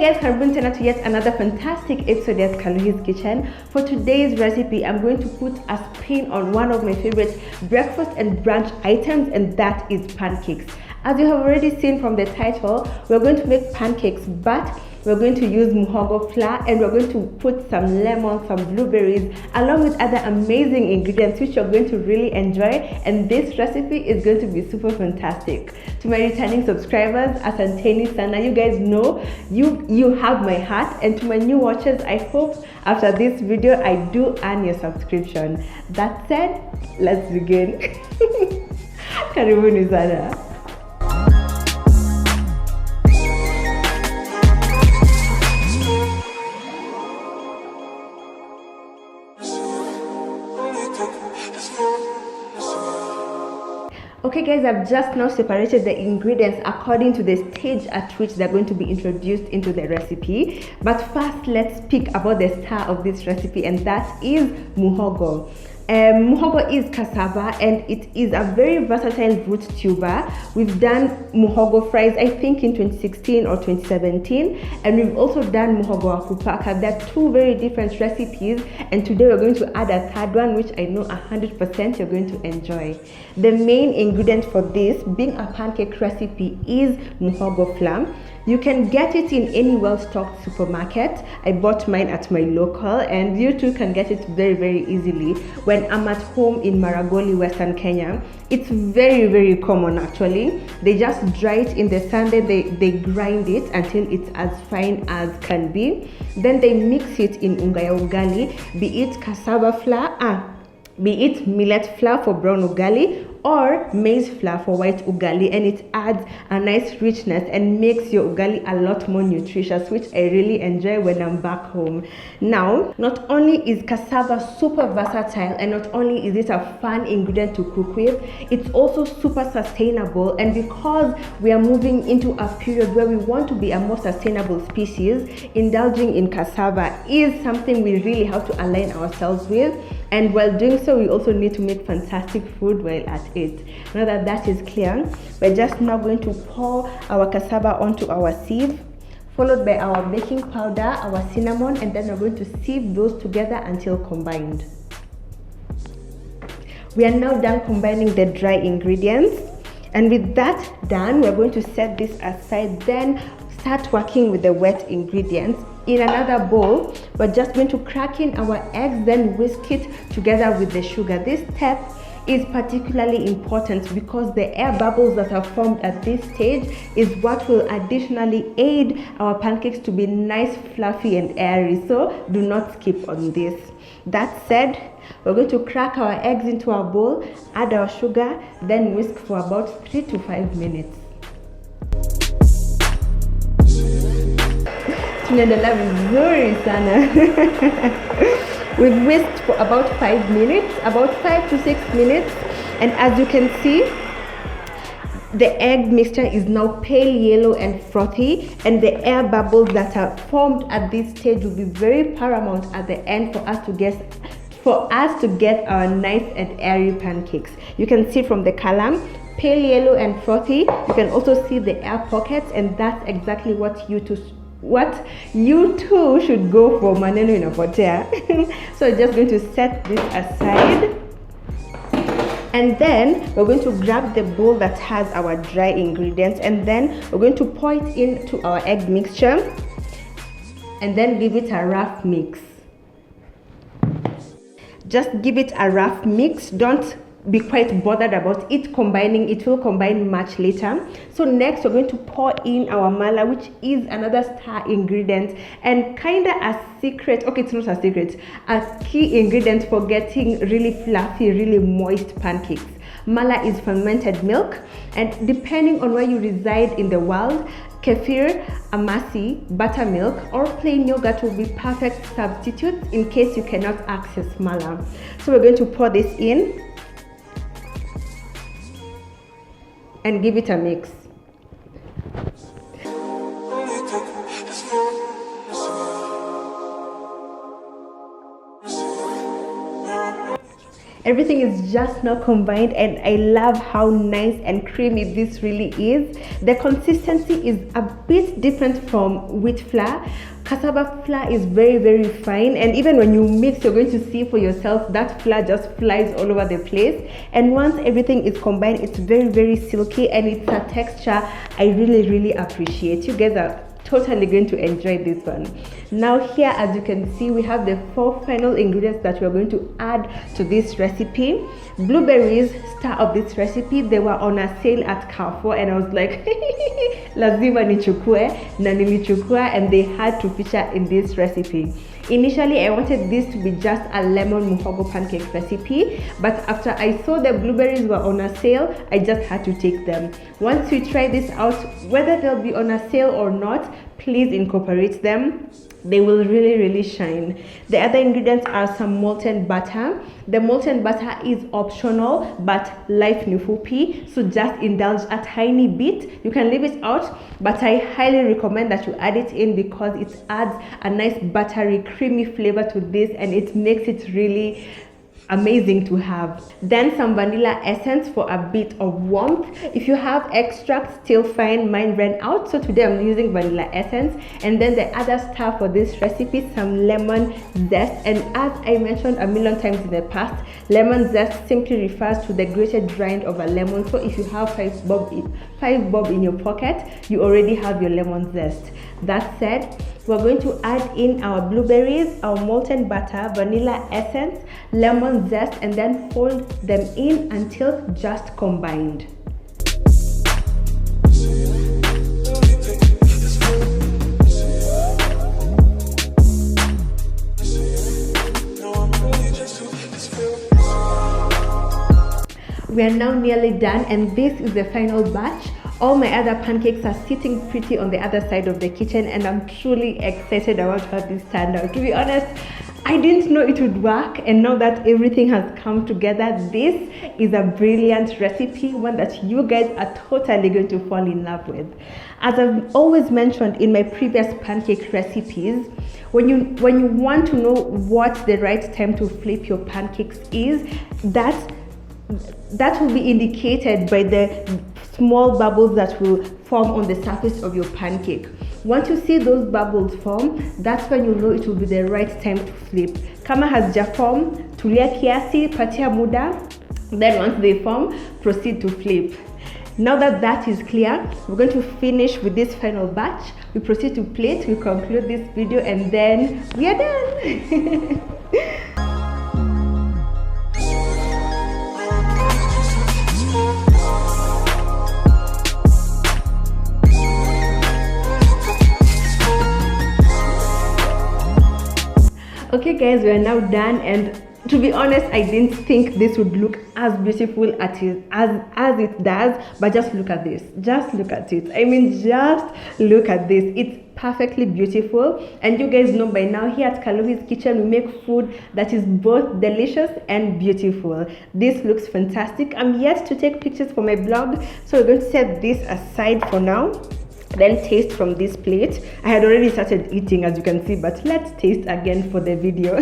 guys, karibuni tena to yet another fantastic episode at Kaluhi'S kitchen. For today's recipe, I'm going to put a spin on one of my favorite breakfast and brunch items, and that is pancakes. As you have already seen from the title, we're going to make pancakes, but we're going to use muhogo flour, and we're going to put some lemon, some blueberries, along with other amazing ingredients which you're going to really enjoy. And this recipe is going to be super fantastic. To my returning subscribers, asanteni sana. You guys know you have my heart, and to my new watchers, I hope after this video I do earn your subscription. That said, let's begin. Karibuni sana. Okay guys, I've just now separated the ingredients according to the stage at which they're going to be introduced into the recipe. But first, let's speak about the star of this recipe, and that is muhogo. Muhogo is cassava, and it is a very versatile root tuber. We've done muhogo fries, I think in 2016 or 2017, and we've also done muhogo akupaka. They're two very different recipes, and today we're going to add a third one, which I know 100% you're going to enjoy. The main ingredient for this, being a pancake recipe, is muhogo flour. You can get it in any well-stocked supermarket. I bought mine at my local, and you too can get it very easily. When I'm at home in Maragoli, Western Kenya, it's very common actually. They just dry it in the sun, then they grind it until it's as fine as can be. Then they mix it in unga ya ugali, be it cassava flour, be it millet flour for brown ugali, or maize flour for white ugali, and it adds a nice richness and makes your ugali a lot more nutritious, which I really enjoy when I'm back home. Now, not only is cassava super versatile, and not only is it a fun ingredient to cook with, it's also super sustainable. And because we are moving into a period where we want to be a more sustainable species, indulging in cassava is something we really have to align ourselves with. And while doing so, we also need to make fantastic food while at it. Now that that is clear, we're just now going to pour our cassava onto our sieve, followed by our baking powder, our cinnamon, and then we're going to sieve those together until combined. We are now done combining the dry ingredients, and with that done, we're going to set this aside, then start working with the wet ingredients. In another bowl, we're just going to crack in our eggs, then whisk it together with the sugar. This step is particularly important because the air bubbles that are formed at this stage is what will additionally aid our pancakes to be nice, fluffy and airy, so do not skip on this. That said, we're going to crack our eggs into our bowl, add our sugar, then whisk for about 3 to 5 minutes. Tunaendelea vizuri sana. We've whisked for about 5 minutes, about 5 to 6 minutes, and as you can see, the egg mixture is now pale yellow and frothy, and the air bubbles that are formed at this stage will be very paramount at the end for us to get our nice and airy pancakes. You can see from the color, pale yellow and frothy. You can also see the air pockets, and that's exactly what you too should go for. Maneno inapotea. So I'm just going to set this aside, and then we're going to grab the bowl that has our dry ingredients, and then we're going to pour it into our egg mixture, and then give it a rough mix. Just give it a rough mix. Don't be quite bothered about it combining. It will combine much later. So next we're going to pour in our mala, which is another star ingredient and kinda a secret, okay, it's not a secret, a key ingredient for getting really fluffy, really moist pancakes. Mala is fermented milk, and depending on where you reside in the world, kefir, amasi, buttermilk, or plain yogurt will be perfect substitutes in case you cannot access mala. So we're going to pour this in and give it a mix. Everything is just not combined, and I love how nice and creamy this really is. The consistency is a bit different from wheat flour. Cassava flour is very fine, and even when you mix, you're going to see for yourself that flour just flies all over the place. And once everything is combined, it's very silky, and it's a texture I really appreciate. You guys are totally going to enjoy this one. Now here, as you can see, we have the 4 final ingredients that we're going to add to this recipe. Blueberries, star of this recipe, they were on a sale at Carrefour, and I was like lazima nichukue, na nilichukua, and they had to feature in this recipe. Initially, I wanted this to be just a lemon muhogo pancake recipe, but after I saw the blueberries were on a sale, I just had to take them. Once you try this out, whether they'll be on a sale or not, please incorporate them. They will really shine. The other ingredients are some molten butter. The molten butter is optional, but life ni fupi, so just indulge a tiny bit. You can leave it out, but I highly recommend that you add it in because it adds a nice buttery creamy flavor to this, and it makes it really amazing to have. Then some vanilla essence for a bit of warmth. If you have extract, still fine. Mine ran out, so today I'm using vanilla essence. And then the other star for this recipe, some lemon zest. And as I mentioned a million times in the past, lemon zest simply refers to the grated rind of a lemon. So if you have 5 bob in your pocket, you already have your lemon zest. That said, we're going to add in our blueberries, our molten butter, vanilla essence, lemon zest, and then fold them in until just combined. We are now nearly done, and this is the final batch. All my other pancakes are sitting pretty on the other side of the kitchen, and I'm truly excited about how this turned out. To be honest, I didn't know it would work, and now that everything has come together, this is a brilliant recipe, one that you guys are totally going to fall in love with. As I've always mentioned in my previous pancake recipes, when you want to know what the right time to flip your pancakes is, that will be indicated by the small bubbles that will form on the surface of your pancake. Once you see those bubbles form, that's when you know it will be the right time to flip. Kama hazijaform, tulia kiasi, patia muda. Then once they form, proceed to flip. Now that that is clear, we're going to finish with this final batch. We proceed to plate, we conclude this video, and then we are done. Okay guys, we are now done, and to be honest, I didn't think this would look as beautiful as it does, but just look at this. Just look at it. I mean, just look at this. It's perfectly beautiful, and you guys know by now here at Kaluhi'S kitchen we make food that is both delicious and beautiful. This looks fantastic. I'm yet to take pictures for my blog, so we're going to set this aside for now. Then taste from this plate. I had already started eating, as you can see, but let's taste again for the video.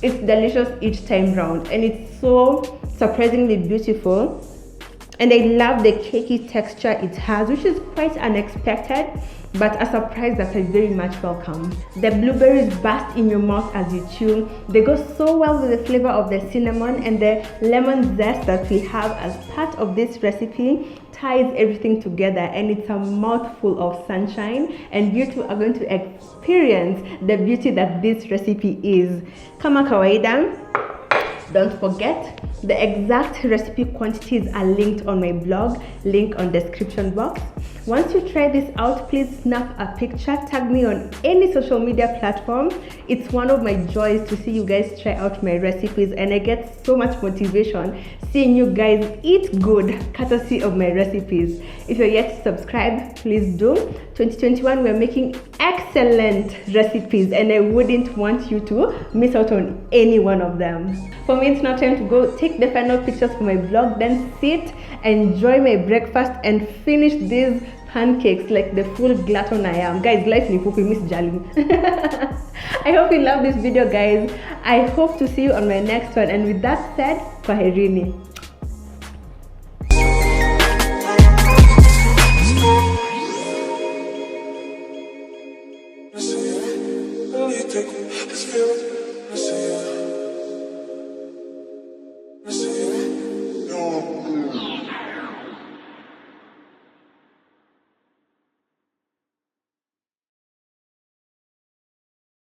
It's delicious each time round, and it's so surprisingly beautiful. And I love the cakey texture it has, which is quite unexpected, but a surprise that I very much welcome. The blueberries burst in your mouth as you chew. They go so well with the flavor of the cinnamon, and the lemon zest that we have as part of this recipe ties everything together, and it's a mouthful of sunshine, and you two are going to experience the beauty that this recipe is. Kama kawaida, don't forget, the exact recipe quantities are linked on my blog, link on description box. Once you try this out, please snap a picture, tag me on any social media platform. It's one of my joys to see you guys try out my recipes, and I get so much motivation seeing you guys eat good courtesy of my recipes. If you're yet to subscribe, please do. 2021, we're making excellent recipes, and I wouldn't want you to miss out on any one of them. For me, it's now time to go take the final pictures for my blog, then sit, enjoy my breakfast, and finish these pancakes like the full glutton I am. Guys, life ni fupi, Miss Jali. I hope you love this video, guys. I hope to see you on my next one. And with that said, kwaherini. Take this feeling,